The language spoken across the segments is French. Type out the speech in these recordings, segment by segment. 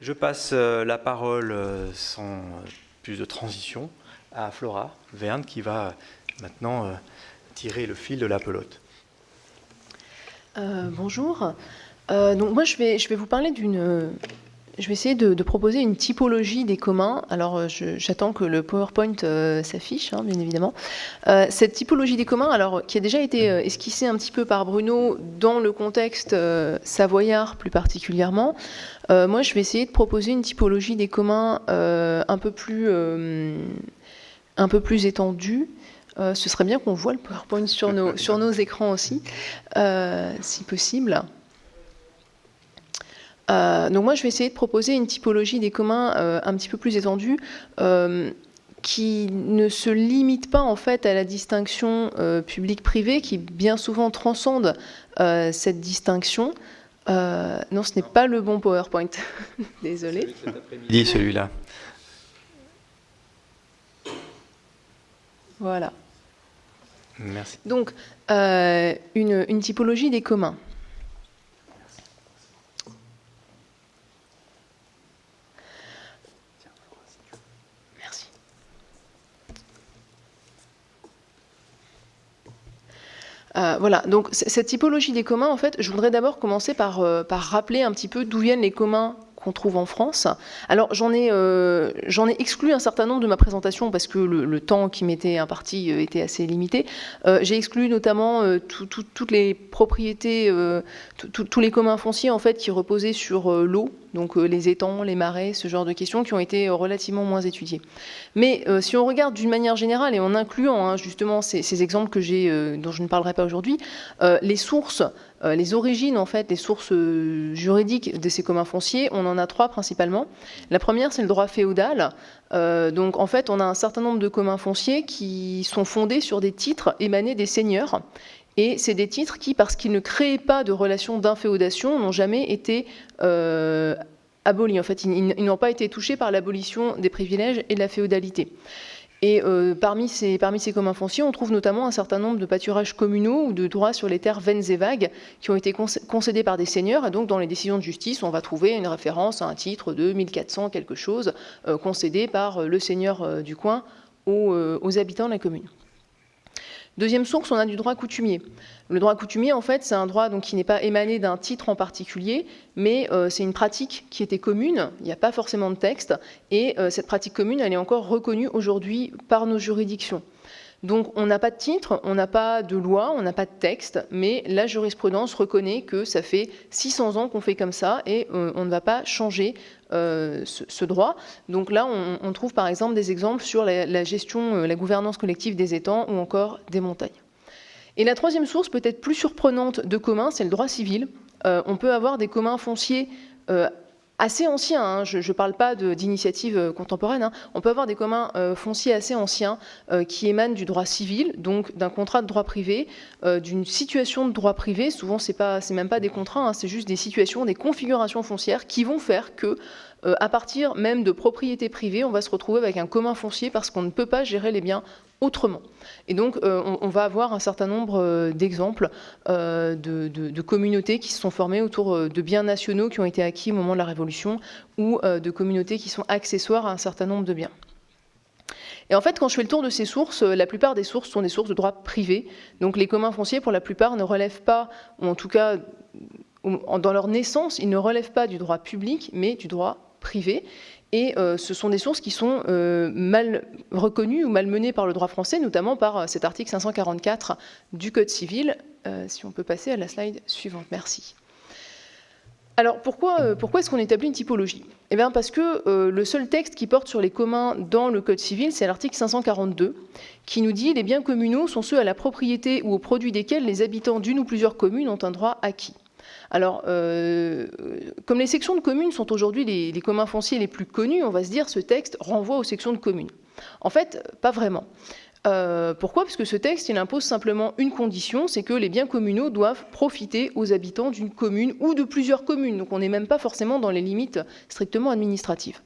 Je passe la parole sans plus de transition à Flora Verne qui va maintenant tirer le fil de la pelote. Bonjour. Donc moi je vais vous parler je vais essayer de proposer une typologie des communs. Alors j'attends que le PowerPoint s'affiche, hein, bien évidemment. Cette typologie des communs, alors qui a déjà été esquissée un petit peu par Bruno dans le contexte savoyard plus particulièrement. Moi je vais essayer de proposer une typologie des communs un peu plus étendue. Ce serait bien qu'on voit le PowerPoint sur nos écrans aussi, si possible. Donc moi, je vais essayer de proposer une typologie des communs un petit peu plus étendue, qui ne se limite pas en fait à la distinction public-privé, qui bien souvent transcende cette distinction. Non, ce n'est pas le bon PowerPoint. Désolée. Dit celui-là. Voilà. Merci. Donc, une typologie des communs. Merci. Voilà, donc cette typologie des communs, en fait, je voudrais d'abord commencer par rappeler un petit peu d'où viennent les communs qu'on trouve en France. Alors j'en ai exclu un certain nombre de ma présentation parce que le temps qui m'était imparti était assez limité. J'ai exclu notamment toutes les propriétés, tous les communs fonciers en fait qui reposaient sur l'eau, donc les étangs, les marais, ce genre de questions qui ont été relativement moins étudiées. Mais si on regarde d'une manière générale et en incluant justement ces exemples que dont je ne parlerai pas aujourd'hui, les sources, les origines, en fait, les sources juridiques de ces communs fonciers, on en a trois principalement. La première, c'est le droit féodal. Donc, en fait, on a un certain nombre de communs fonciers qui sont fondés sur des titres émanés des seigneurs. Et c'est des titres qui, parce qu'ils ne créaient pas de relation d'inféodation, n'ont jamais été abolis. En fait, ils n'ont pas été touchés par l'abolition des privilèges et de la féodalité. Et parmi ces communs fonciers, on trouve notamment un certain nombre de pâturages communaux ou de droits sur les terres vaines et vagues qui ont été concédés par des seigneurs. Et donc, dans les décisions de justice, on va trouver une référence à un titre de 1400 quelque chose concédé par le seigneur du coin aux habitants de la commune. Deuxième source, on a du droit coutumier. Le droit coutumier, en fait, c'est un droit donc, qui n'est pas émané d'un titre en particulier, mais c'est une pratique qui était commune, il n'y a pas forcément de texte, et cette pratique commune, elle est encore reconnue aujourd'hui par nos juridictions. Donc on n'a pas de titre, on n'a pas de loi, on n'a pas de texte, mais la jurisprudence reconnaît que ça fait 600 ans qu'on fait comme ça et on ne va pas changer ce droit. Donc là, on trouve par exemple des exemples sur la gestion, la gouvernance collective des étangs ou encore des montagnes. Et la troisième source, peut-être plus surprenante de communs, c'est le droit civil. On peut avoir des communs fonciers assez anciens, hein, je ne parle pas d'initiatives contemporaines, hein. On peut avoir des communs fonciers assez anciens qui émanent du droit civil, donc d'un contrat de droit privé, d'une situation de droit privé. Souvent, c'est même pas des contrats, hein, c'est juste des situations, des configurations foncières qui vont faire que, à partir même de propriétés privées, on va se retrouver avec un commun foncier parce qu'on ne peut pas gérer les biens autrement. Et donc, on va avoir un certain nombre d'exemples de communautés qui se sont formées autour de biens nationaux qui ont été acquis au moment de la Révolution ou de communautés qui sont accessoires à un certain nombre de biens. Et en fait, quand je fais le tour de ces sources, la plupart des sources sont des sources de droit privé. Donc, les communs fonciers, pour la plupart, ne relèvent pas, ou en tout cas, dans leur naissance, ils ne relèvent pas du droit public, mais du droit privé. Et ce sont des sources qui sont mal reconnues ou mal menées par le droit français, notamment par cet article 544 du Code civil. Si on peut passer à la slide suivante, merci. Alors pourquoi est-ce qu'on établit une typologie ? Eh bien parce que le seul texte qui porte sur les communs dans le Code civil, c'est l'article 542, qui nous dit « Les biens communaux sont ceux à la propriété ou au produit desquels les habitants d'une ou plusieurs communes ont un droit acquis ». Alors, comme les sections de communes sont aujourd'hui les communs fonciers les plus connus, on va se dire ce texte renvoie aux sections de communes. En fait, pas vraiment. Pourquoi ? Parce que ce texte, il impose simplement une condition, c'est que les biens communaux doivent profiter aux habitants d'une commune ou de plusieurs communes. Donc on n'est même pas forcément dans les limites strictement administratives.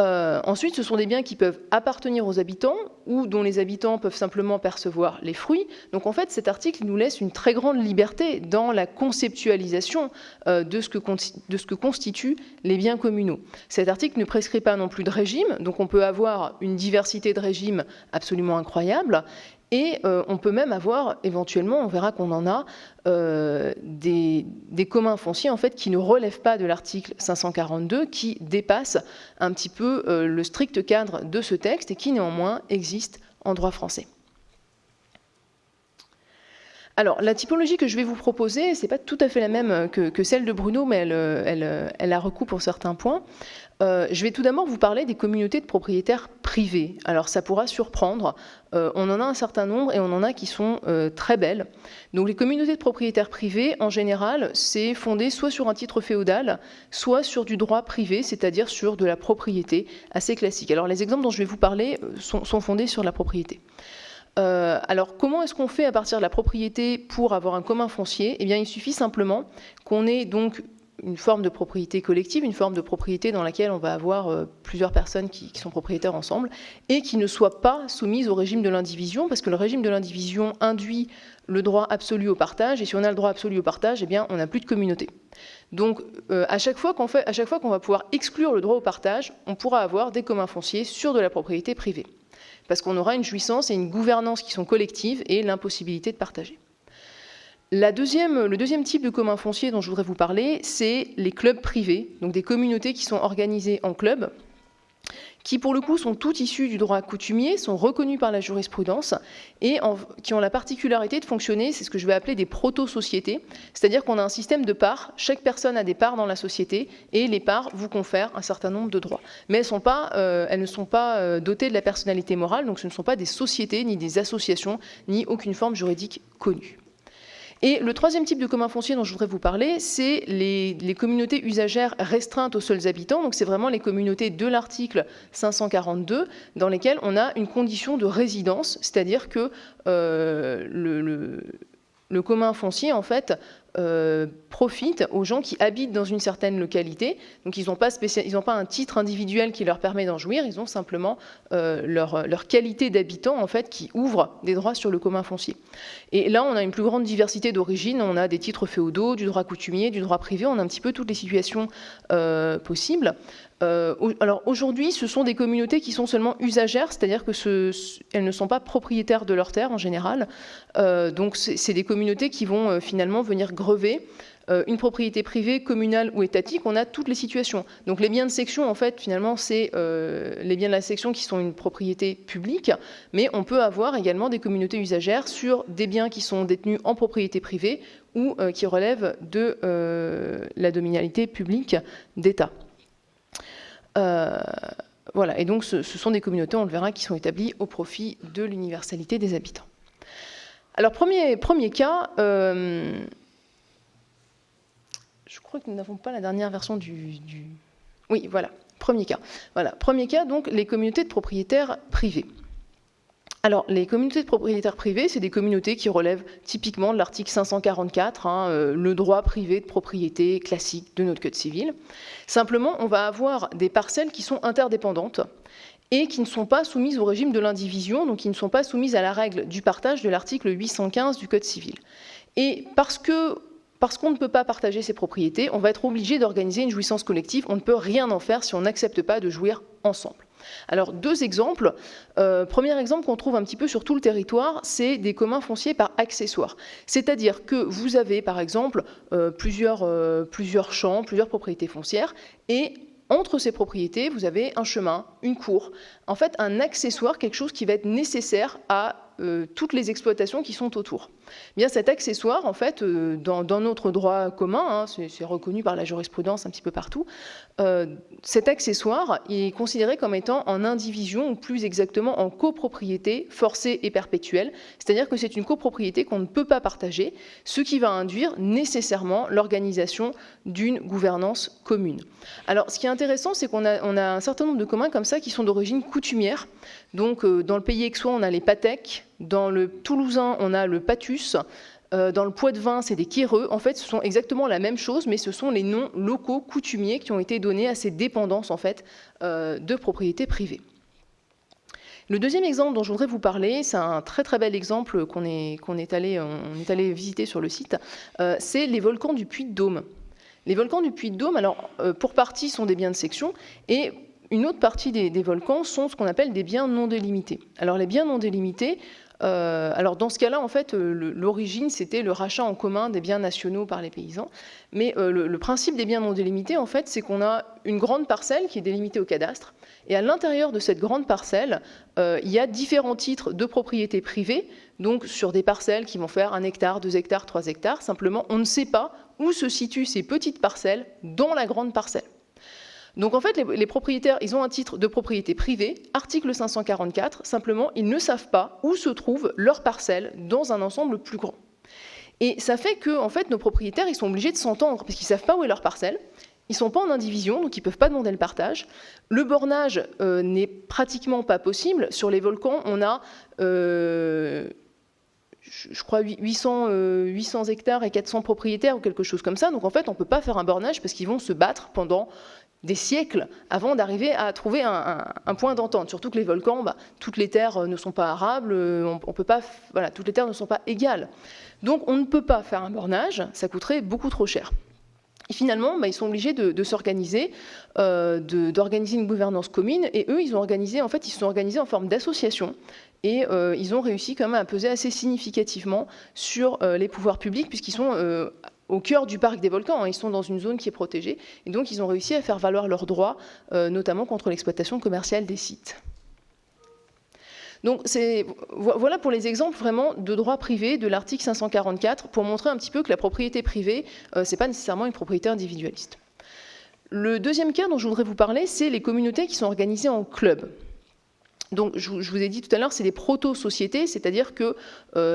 Ensuite, ce sont des biens qui peuvent appartenir aux habitants ou dont les habitants peuvent simplement percevoir les fruits. Donc en fait, cet article nous laisse une très grande liberté dans la conceptualisation de ce que constituent les biens communaux. Cet article ne prescrit pas non plus de régime, donc on peut avoir une diversité de régimes absolument incroyable. Et on peut même avoir, éventuellement, on verra qu'on en a, des communs fonciers en fait, qui ne relèvent pas de l'article 542, qui dépassent un petit peu le strict cadre de ce texte et qui néanmoins existent en droit français. Alors, la typologie que je vais vous proposer, ce n'est pas tout à fait la même que celle de Bruno, mais elle la recoupe pour certains points. Je vais tout d'abord vous parler des communautés de propriétaires privés. Alors, ça pourra surprendre. On en a un certain nombre et on en a qui sont très belles. Donc, les communautés de propriétaires privés, en général, c'est fondé soit sur un titre féodal, soit sur du droit privé, c'est-à-dire sur de la propriété assez classique. Alors, les exemples dont je vais vous parler sont fondés sur la propriété. Alors, comment est-ce qu'on fait à partir de la propriété pour avoir un commun foncier ? Eh bien, il suffit simplement qu'on ait donc une forme de propriété collective, une forme de propriété dans laquelle on va avoir plusieurs personnes qui sont propriétaires ensemble et qui ne soient pas soumises au régime de l'indivision, parce que le régime de l'indivision induit le droit absolu au partage, et si on a le droit absolu au partage, eh bien, on n'a plus de communauté. Donc, à chaque fois qu'on va pouvoir exclure le droit au partage, on pourra avoir des communs fonciers sur de la propriété privée, parce qu'on aura une jouissance et une gouvernance qui sont collectives et l'impossibilité de partager. Le deuxième type de commun foncier dont je voudrais vous parler, c'est les clubs privés, donc des communautés qui sont organisées en clubs, qui pour le coup sont toutes issues du droit coutumier, sont reconnues par la jurisprudence et qui ont la particularité de fonctionner, c'est ce que je vais appeler des proto-sociétés, c'est-à-dire qu'on a un système de parts, chaque personne a des parts dans la société et les parts vous confèrent un certain nombre de droits. Mais elles ne sont pas dotées de la personnalité morale, donc ce ne sont pas des sociétés, ni des associations, ni aucune forme juridique connue. Et le troisième type de commun foncier dont je voudrais vous parler, c'est les communautés usagères restreintes aux seuls habitants. Donc c'est vraiment les communautés de l'article 542 dans lesquelles on a une condition de résidence, c'est-à-dire que le commun foncier, en fait, profite aux gens qui habitent dans une certaine localité. Donc ils n'ont pas un titre individuel qui leur permet d'en jouir, ils ont simplement leur qualité d'habitant, en fait, qui ouvre des droits sur le commun foncier. Et là, on a une plus grande diversité d'origines, on a des titres féodaux, du droit coutumier, du droit privé, on a un petit peu toutes les situations possibles. Alors aujourd'hui, ce sont des communautés qui sont seulement usagères, c'est-à-dire qu'elles ne sont pas propriétaires de leurs terres en général. Donc c'est des communautés qui vont finalement venir grever une propriété privée, communale ou étatique. On a toutes les situations. Donc les biens de section, en fait, finalement, c'est les biens de la section qui sont une propriété publique, mais on peut avoir également des communautés usagères sur des biens qui sont détenus en propriété privée ou qui relèvent de la dominalité publique d'État. Voilà, et donc ce sont des communautés, on le verra, qui sont établies au profit de l'universalité des habitants. Alors, premier cas, je crois que nous n'avons pas la dernière version Oui, voilà, premier cas. Voilà, premier cas, donc, les communautés de propriétaires privés. Alors, les communautés de propriétaires privés, c'est des communautés qui relèvent typiquement de l'article 544, le droit privé de propriété classique de notre Code civil. Simplement, on va avoir des parcelles qui sont interdépendantes et qui ne sont pas soumises au régime de l'indivision, donc qui ne sont pas soumises à la règle du partage de l'article 815 du Code civil. Et parce qu'on ne peut pas partager ces propriétés, on va être obligé d'organiser une jouissance collective. On ne peut rien en faire si on n'accepte pas de jouir ensemble. Alors, deux exemples. Premier exemple qu'on trouve un petit peu sur tout le territoire, c'est des communs fonciers par accessoires. C'est-à-dire que vous avez, par exemple, plusieurs champs, plusieurs propriétés foncières, et entre ces propriétés, vous avez un chemin, une cour. En fait, un accessoire, quelque chose qui va être nécessaire à toutes les exploitations qui sont autour. Bien, cet accessoire, en fait, dans notre droit commun, c'est reconnu par la jurisprudence un petit peu partout, cet accessoire est considéré comme étant en indivision, ou plus exactement en copropriété forcée et perpétuelle, c'est-à-dire que c'est une copropriété qu'on ne peut pas partager, ce qui va induire nécessairement l'organisation d'une gouvernance commune. Alors, ce qui est intéressant, c'est qu'on a un certain nombre de communs comme ça qui sont d'origine coutumière. Donc, dans le pays aixois, on a les Patèques, dans le Toulousain, on a le Patus, Dans le Poids-de-Vin, c'est des quéreux. En fait, ce sont exactement la même chose, mais ce sont les noms locaux coutumiers qui ont été donnés à ces dépendances en fait, de propriété privée. Le deuxième exemple dont je voudrais vous parler, c'est un très très bel exemple qu'on est allé visiter sur le site, c'est les volcans du Puy-de-Dôme. Les volcans du Puy-de-Dôme, alors pour partie sont des biens de section et une autre partie des volcans sont ce qu'on appelle des biens non délimités. Alors les biens non délimités, alors dans ce cas-là, en fait, l'origine, c'était le rachat en commun des biens nationaux par les paysans. Mais le principe des biens non délimités, en fait, c'est qu'on a une grande parcelle qui est délimitée au cadastre. Et à l'intérieur de cette grande parcelle, il y a différents titres de propriété privée, donc sur des parcelles qui vont faire 1 hectare, 2 hectares, 3 hectares. Simplement, on ne sait pas où se situent ces petites parcelles dans la grande parcelle. Donc en fait, les propriétaires, ils ont un titre de propriété privée, article 544, simplement, ils ne savent pas où se trouve leur parcelle dans un ensemble plus grand. Et ça fait que en fait, nos propriétaires, ils sont obligés de s'entendre, parce qu'ils ne savent pas où est leur parcelle, ils ne sont pas en indivision, donc ils ne peuvent pas demander le partage. Le bornage n'est pratiquement pas possible. Sur les volcans, on a, je crois, 800 hectares et 400 propriétaires ou quelque chose comme ça. Donc en fait, on ne peut pas faire un bornage parce qu'ils vont se battre pendant des siècles avant d'arriver à trouver un point d'entente. Surtout que les volcans, toutes les terres ne sont pas arables, on peut pas, voilà, toutes les terres ne sont pas égales. Donc on ne peut pas faire un bornage, ça coûterait beaucoup trop cher. Et finalement, ils sont obligés de s'organiser, d'organiser une gouvernance commune. Et eux, ils se sont organisés en forme d'association. Et ils ont réussi quand même à peser assez significativement sur les pouvoirs publics, puisqu'ils sont au cœur du parc des volcans. Ils sont dans une zone qui est protégée. Et donc, ils ont réussi à faire valoir leurs droits, notamment contre l'exploitation commerciale des sites. Donc voilà pour les exemples vraiment de droit privé de l'article 544 pour montrer un petit peu que la propriété privée, ce n'est pas nécessairement une propriété individualiste. Le deuxième cas dont je voudrais vous parler, c'est les communautés qui sont organisées en clubs. Donc, je vous ai dit tout à l'heure, c'est des proto-sociétés, c'est-à-dire que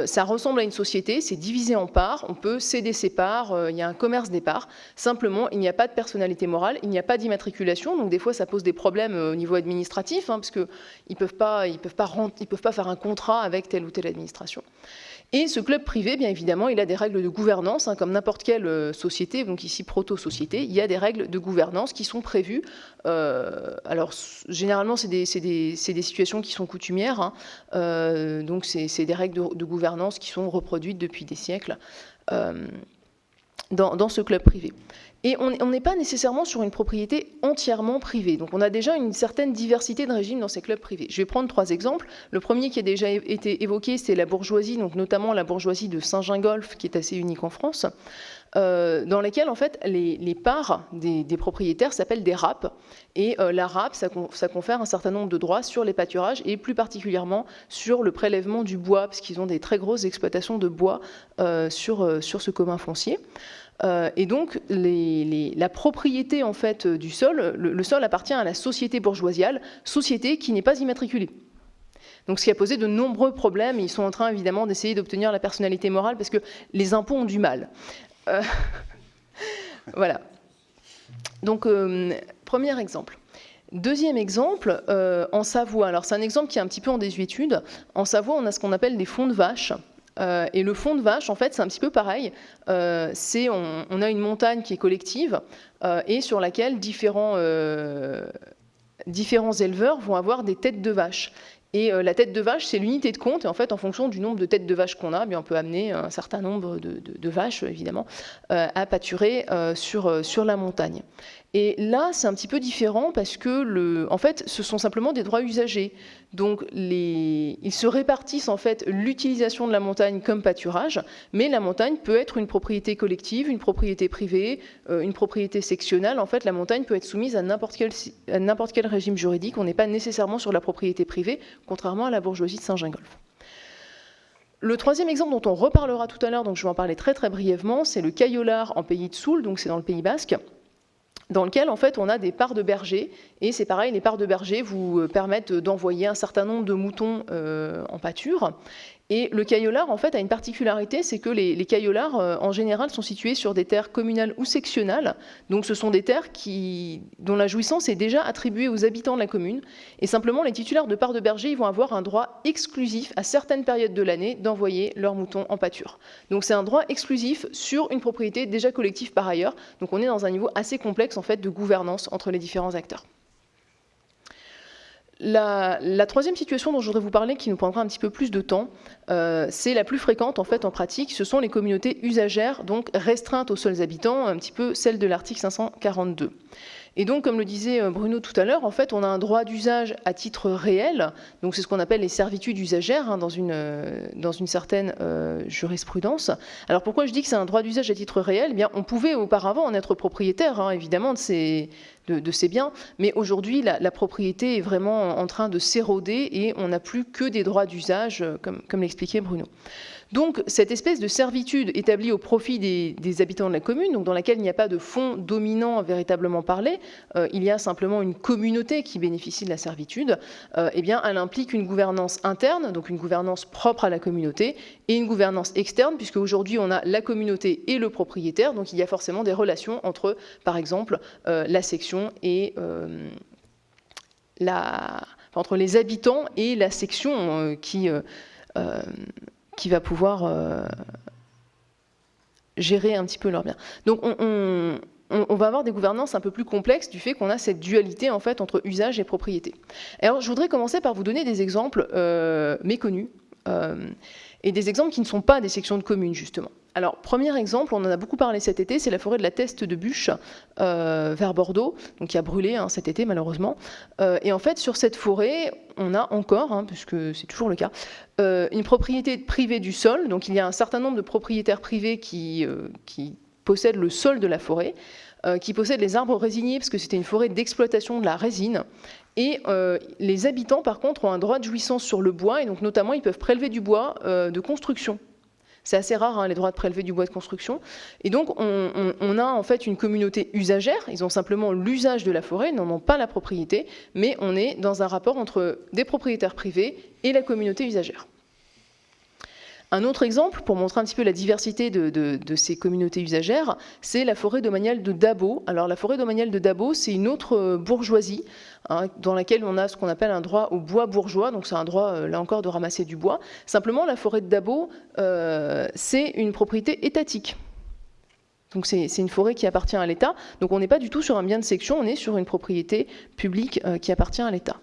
ça ressemble à une société, c'est divisé en parts, on peut céder ses parts, il y a un commerce des parts. Simplement, il n'y a pas de personnalité morale, il n'y a pas d'immatriculation, donc des fois ça pose des problèmes au niveau administratif, parce qu'ils ne peuvent pas faire un contrat avec telle ou telle administration. Et ce club privé, bien évidemment, il a des règles de gouvernance, comme n'importe quelle société, donc ici proto-société, il y a des règles de gouvernance qui sont prévues. Alors, généralement, c'est des situations qui sont coutumières, donc c'est des règles de gouvernance qui sont reproduites depuis des siècles dans ce club privé. Et on n'est pas nécessairement sur une propriété entièrement privée. Donc on a déjà une certaine diversité de régimes dans ces clubs privés. Je vais prendre 3 exemples. Le premier qui a déjà été évoqué, c'est la bourgeoisie, donc notamment la bourgeoisie de Saint-Gingolph, qui est assez unique en France, dans lesquelles en fait, les parts des propriétaires s'appellent des rappes. Et la rappe, ça confère un certain nombre de droits sur les pâturages et plus particulièrement sur le prélèvement du bois, parce qu'ils ont des très grosses exploitations de bois sur ce commun foncier. Et donc, la propriété en fait, du sol, le sol appartient à la société bourgeoisiale, société qui n'est pas immatriculée. Donc, ce qui a posé de nombreux problèmes. Ils sont en train, évidemment, d'essayer d'obtenir la personnalité morale parce que les impôts ont du mal. Voilà. Donc, premier exemple. Deuxième exemple, en Savoie. Alors, c'est un exemple qui est un petit peu en désuétude. En Savoie, on a ce qu'on appelle des fonds de vache. Et le fond de vache, en fait, c'est un petit peu pareil. On a une montagne qui est collective et sur laquelle différents éleveurs vont avoir des têtes de vache. Et la tête de vache, c'est l'unité de compte. Et en fait, en fonction du nombre de têtes de vache qu'on a, on peut amener un certain nombre de vaches, évidemment, à pâturer sur la montagne. Et là, c'est un petit peu différent parce que, en fait, ce sont simplement des droits usagers. Donc, ils se répartissent en fait l'utilisation de la montagne comme pâturage, mais la montagne peut être une propriété collective, une propriété privée, une propriété sectionnelle. En fait, la montagne peut être soumise à n'importe quel régime juridique. On n'est pas nécessairement sur la propriété privée, contrairement à la bourgeoisie de Saint-Gingolph. Le troisième exemple dont on reparlera tout à l'heure, donc je vais en parler très très brièvement, c'est le Cayolar en Pays de Soule, donc c'est dans le Pays Basque, dans lequel en fait on a des parts de bergers, et c'est pareil, les parts de bergers vous permettent d'envoyer un certain nombre de moutons en pâture, Et le caillolar, en fait, a une particularité, c'est que les caillolards, en général, sont situés sur des terres communales ou sectionnales. Donc ce sont des terres dont la jouissance est déjà attribuée aux habitants de la commune. Et simplement, les titulaires de parts de berger, ils vont avoir un droit exclusif à certaines périodes de l'année d'envoyer leurs moutons en pâture. Donc c'est un droit exclusif sur une propriété déjà collective par ailleurs. Donc on est dans un niveau assez complexe, en fait, de gouvernance entre les différents acteurs. La troisième situation dont je voudrais vous parler, qui nous prendra un petit peu plus de temps, c'est la plus fréquente en fait en pratique, ce sont les communautés usagères, donc restreintes aux seuls habitants, un petit peu celle de l'article 542. Et donc, comme le disait Bruno tout à l'heure, en fait, on a un droit d'usage à titre réel, donc c'est ce qu'on appelle les servitudes usagères dans une certaine jurisprudence. Alors pourquoi je dis que c'est un droit d'usage à titre réel ? Eh bien, on pouvait auparavant en être propriétaire, évidemment, de ces biens, mais aujourd'hui, la propriété est vraiment en train de s'éroder et on n'a plus que des droits d'usage, comme l'expliquait Bruno. Donc, cette espèce de servitude établie au profit des habitants de la commune, donc dans laquelle il n'y a pas de fonds dominant véritablement parlé, il y a simplement une communauté qui bénéficie de la servitude, eh bien, elle implique une gouvernance interne, donc une gouvernance propre à la communauté, et une gouvernance externe, puisque aujourd'hui on a la communauté et le propriétaire, donc il y a forcément des relations entre, par exemple, la section et entre les habitants et la section qui va pouvoir gérer un petit peu leurs biens. Donc on va avoir des gouvernances un peu plus complexes du fait qu'on a cette dualité en fait entre usage et propriété. Alors je voudrais commencer par vous donner des exemples méconnus et des exemples qui ne sont pas des sections de communes justement. Alors, premier exemple, on en a beaucoup parlé cet été, c'est la forêt de la Teste de Buch, vers Bordeaux, donc qui a brûlé cet été malheureusement. Et en fait, sur cette forêt, on a encore, puisque c'est toujours le cas, une propriété privée du sol. Donc il y a un certain nombre de propriétaires privés qui possèdent le sol de la forêt, qui possèdent les arbres résiniers, parce que c'était une forêt d'exploitation de la résine. Et les habitants, par contre, ont un droit de jouissance sur le bois, et donc notamment, ils peuvent prélever du bois de construction. C'est assez rare, les droits de prélever du bois de construction. Et donc, on a en fait une communauté usagère. Ils ont simplement l'usage de la forêt, ils n'en ont pas la propriété, mais on est dans un rapport entre des propriétaires privés et la communauté usagère. Un autre exemple, pour montrer un petit peu la diversité de ces communautés usagères, c'est la forêt domaniale de Dabo. Alors la forêt domaniale de Dabo, c'est une autre bourgeoisie, dans laquelle on a ce qu'on appelle un droit au bois bourgeois, donc c'est un droit, là encore, de ramasser du bois. Simplement, la forêt de Dabo, c'est une propriété étatique. Donc c'est une forêt qui appartient à l'État. Donc on n'est pas du tout sur un bien de section, on est sur une propriété publique qui appartient à l'État.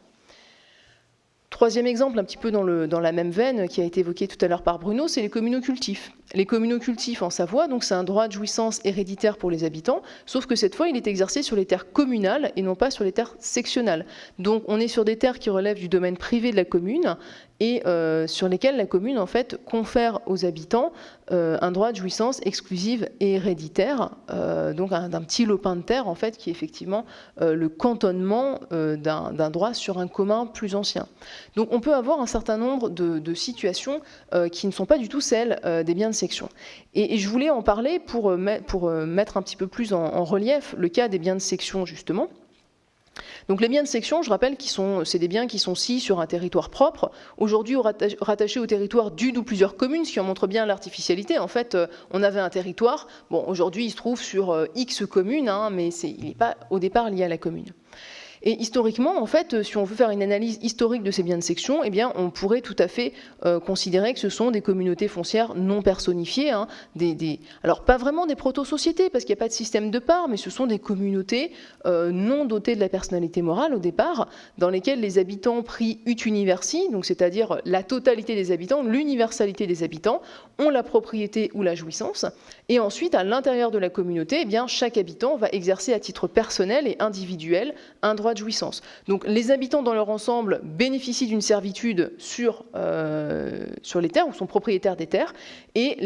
Troisième exemple, un petit peu dans la même veine, qui a été évoqué tout à l'heure par Bruno, c'est les communaux-cultifs. Les communaux-cultifs en Savoie, donc c'est un droit de jouissance héréditaire pour les habitants, sauf que cette fois, il est exercé sur les terres communales et non pas sur les terres sectionnales. Donc on est sur des terres qui relèvent du domaine privé de la commune et sur lesquelles la commune, en fait, confère aux habitants un droit de jouissance exclusive et héréditaire, donc d'un petit lopin de terre, en fait, qui est effectivement le cantonnement d'un droit sur un commun plus ancien. Donc on peut avoir un certain nombre de situations qui ne sont pas du tout celles des biens de section. Et je voulais en parler pour mettre un petit peu plus en relief le cas des biens de section, justement. Donc les biens de section, je rappelle, c'est des biens qui sont sciés sur un territoire propre, aujourd'hui rattachés au territoire d'une ou plusieurs communes, ce qui en montre bien l'artificialité. En fait, on avait un territoire, bon, aujourd'hui il se trouve sur X communes, mais il n'est pas au départ lié à la commune. Et historiquement, en fait, si on veut faire une analyse historique de ces biens de section, eh bien, on pourrait tout à fait considérer que ce sont des communautés foncières non personnifiées, alors pas vraiment des proto-sociétés, parce qu'il n'y a pas de système de parts, mais ce sont des communautés non dotées de la personnalité morale au départ, dans lesquelles les habitants pris ut universi, donc c'est-à-dire la totalité des habitants, l'universalité des habitants, ont la propriété ou la jouissance, et ensuite, à l'intérieur de la communauté, eh bien, chaque habitant va exercer à titre personnel et individuel un droit de jouissance. Donc les habitants dans leur ensemble bénéficient d'une servitude sur les terres ou sont propriétaires des terres et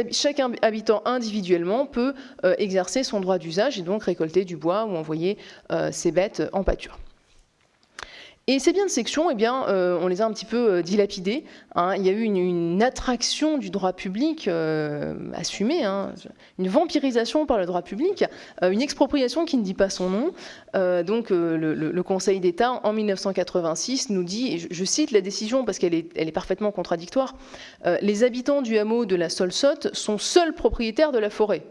chaque habitant individuellement peut exercer son droit d'usage et donc récolter du bois ou envoyer ses bêtes en pâture. Et ces biens de section, eh bien, on les a un petit peu dilapidés. Hein. Il y a eu une attraction du droit public assumée, hein, une vampirisation par le droit public, une expropriation qui ne dit pas son nom. Donc le Conseil d'État, en 1986, nous dit, et je cite la décision parce qu'elle est parfaitement contradictoire, « Les habitants du hameau de la Solsotte sont seuls propriétaires de la forêt ».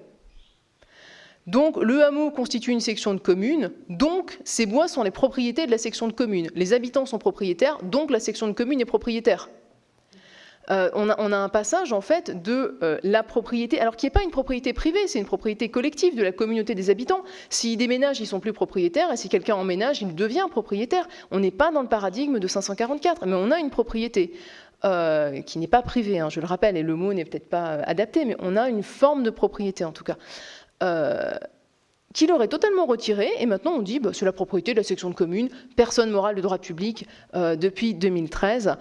Donc le hameau constitue une section de commune, donc ces bois sont les propriétés de la section de commune. Les habitants sont propriétaires, donc la section de commune est propriétaire. On a un passage en fait de la propriété, alors qui n'est pas une propriété privée, c'est une propriété collective de la communauté des habitants. S'ils déménagent, ils ne sont plus propriétaires, et si quelqu'un emménage, il devient propriétaire. On n'est pas dans le paradigme de 544, mais on a une propriété. Qui n'est pas privée, hein, je le rappelle, et le mot n'est peut-être pas adapté, mais on a une forme de propriété en tout cas. Qui l'aurait totalement retiré, et maintenant on dit bah, c'est la propriété de la section de commune, personne morale de droit public depuis 2013.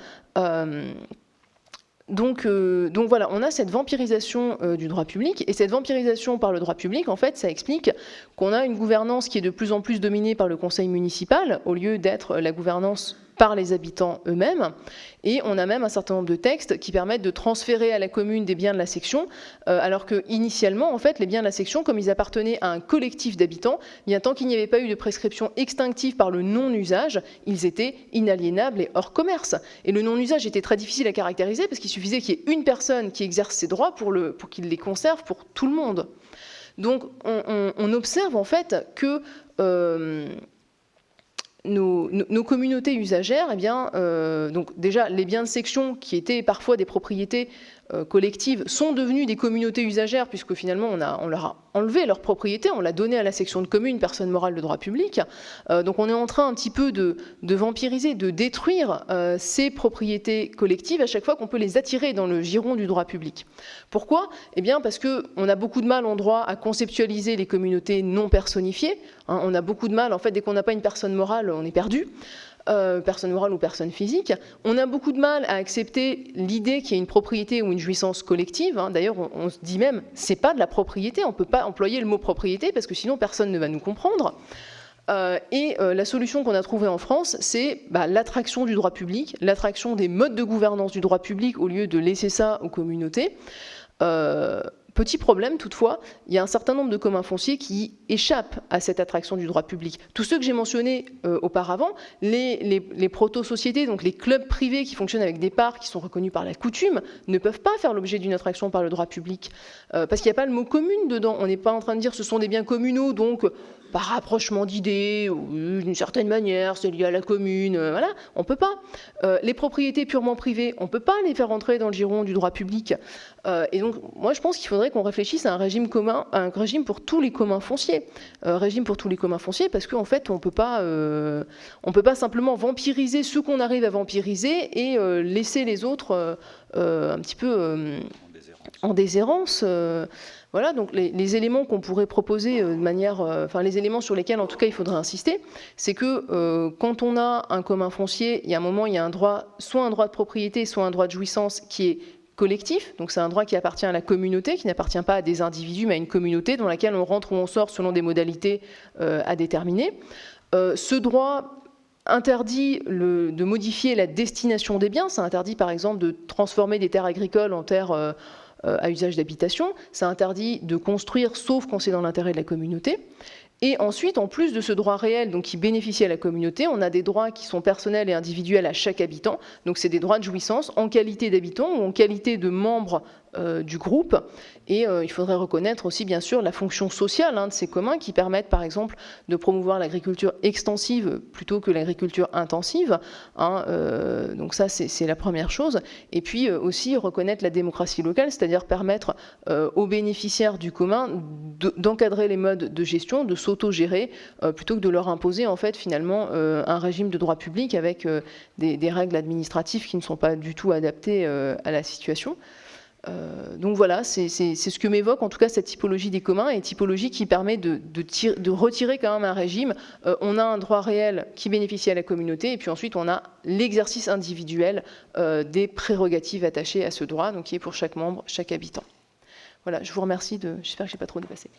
Donc voilà, on a cette vampirisation du droit public, et cette vampirisation par le droit public, en fait, ça explique qu'on a une gouvernance qui est de plus en plus dominée par le conseil municipal, au lieu d'être la gouvernance par les habitants eux-mêmes, et on a même un certain nombre de textes qui permettent de transférer à la commune des biens de la section, alors que initialement, en fait, les biens de la section, comme ils appartenaient à un collectif d'habitants, bien tant qu'il n'y avait pas eu de prescription extinctive par le non-usage, ils étaient inaliénables et hors commerce. Et le non-usage était très difficile à caractériser parce qu'il suffisait qu'il y ait une personne qui exerce ses droits pour qu'il les conserve pour tout le monde. Donc on observe en fait que nos communautés usagères, eh bien, donc déjà les biens de section qui étaient parfois des propriétés collectives sont devenus des communautés usagères puisque finalement on leur a enlevé leur propriété, on l'a donné à la section de commune, personne morale de droit public. Donc on est en train un petit peu de vampiriser, de détruire ces propriétés collectives à chaque fois qu'on peut les attirer dans le giron du droit public. Pourquoi ? Eh bien parce qu'on a beaucoup de mal en droit à conceptualiser les communautés non personnifiées. Hein, on a beaucoup de mal, en fait, dès qu'on n'a pas une personne morale, on est perdu. Personne morale ou personne physique. On a beaucoup de mal à accepter l'idée qu'il y ait une propriété ou une jouissance collective. Hein. D'ailleurs, on se dit même, c'est pas de la propriété, on ne peut pas employer le mot propriété parce que sinon personne ne va nous comprendre. La solution qu'on a trouvée en France, c'est l'attraction du droit public, l'attraction des modes de gouvernance du droit public au lieu de laisser ça aux communautés. Petit problème toutefois, il y a un certain nombre de communs fonciers qui échappent à cette attraction du droit public. Tous ceux que j'ai mentionnés auparavant, les proto-sociétés, donc les clubs privés qui fonctionnent avec des parts qui sont reconnus par la coutume, ne peuvent pas faire l'objet d'une attraction par le droit public. Parce qu'il n'y a pas le mot commune dedans. On n'est pas en train de dire ce sont des biens communaux, donc par rapprochement d'idées, ou d'une certaine manière, c'est lié à la commune, voilà, on ne peut pas. Les propriétés purement privées, on ne peut pas les faire entrer dans le giron du droit public. Et donc, moi, je pense qu'il faudrait qu'on réfléchisse à un régime commun, à un régime pour tous les communs fonciers. Régime pour tous les communs fonciers, parce qu'en fait, on ne peut pas simplement vampiriser ceux qu'on arrive à vampiriser et laisser les autres un petit peu en déshérence. Voilà, donc les éléments qu'on pourrait proposer de manière, les éléments sur lesquels en tout cas il faudrait insister, c'est que quand on a un commun foncier, il y a un moment, il y a un droit, soit un droit de propriété, soit un droit de jouissance qui est collectif, donc c'est un droit qui appartient à la communauté, qui n'appartient pas à des individus, mais à une communauté dans laquelle on rentre ou on sort selon des modalités à déterminer. Ce droit interdit de modifier la destination des biens, ça interdit par exemple de transformer des terres agricoles en terres à usage d'habitation, ça interdit de construire sauf quand c'est dans l'intérêt de la communauté. Et ensuite, en plus de ce droit réel donc, qui bénéficie à la communauté, on a des droits qui sont personnels et individuels à chaque habitant. Donc c'est des droits de jouissance en qualité d'habitant ou en qualité de membre du groupe. Et il faudrait reconnaître aussi, bien sûr, la fonction sociale de ces communs qui permettent, par exemple, de promouvoir l'agriculture extensive plutôt que l'agriculture intensive. Donc ça, c'est la première chose. Et puis aussi reconnaître la démocratie locale, c'est-à-dire permettre aux bénéficiaires du commun d'encadrer les modes de gestion, de s'auto-gérer, plutôt que de leur imposer, en fait, finalement, un régime de droit public avec des règles administratives qui ne sont pas du tout adaptées à la situation. Donc voilà, c'est ce que m'évoque en tout cas cette typologie des communs, et typologie qui permet de retirer quand même un régime. On a un droit réel qui bénéficie à la communauté, et puis ensuite on a l'exercice individuel des prérogatives attachées à ce droit, donc qui est pour chaque membre, chaque habitant. Voilà, je vous remercie, j'espère que je n'ai pas trop dépassé.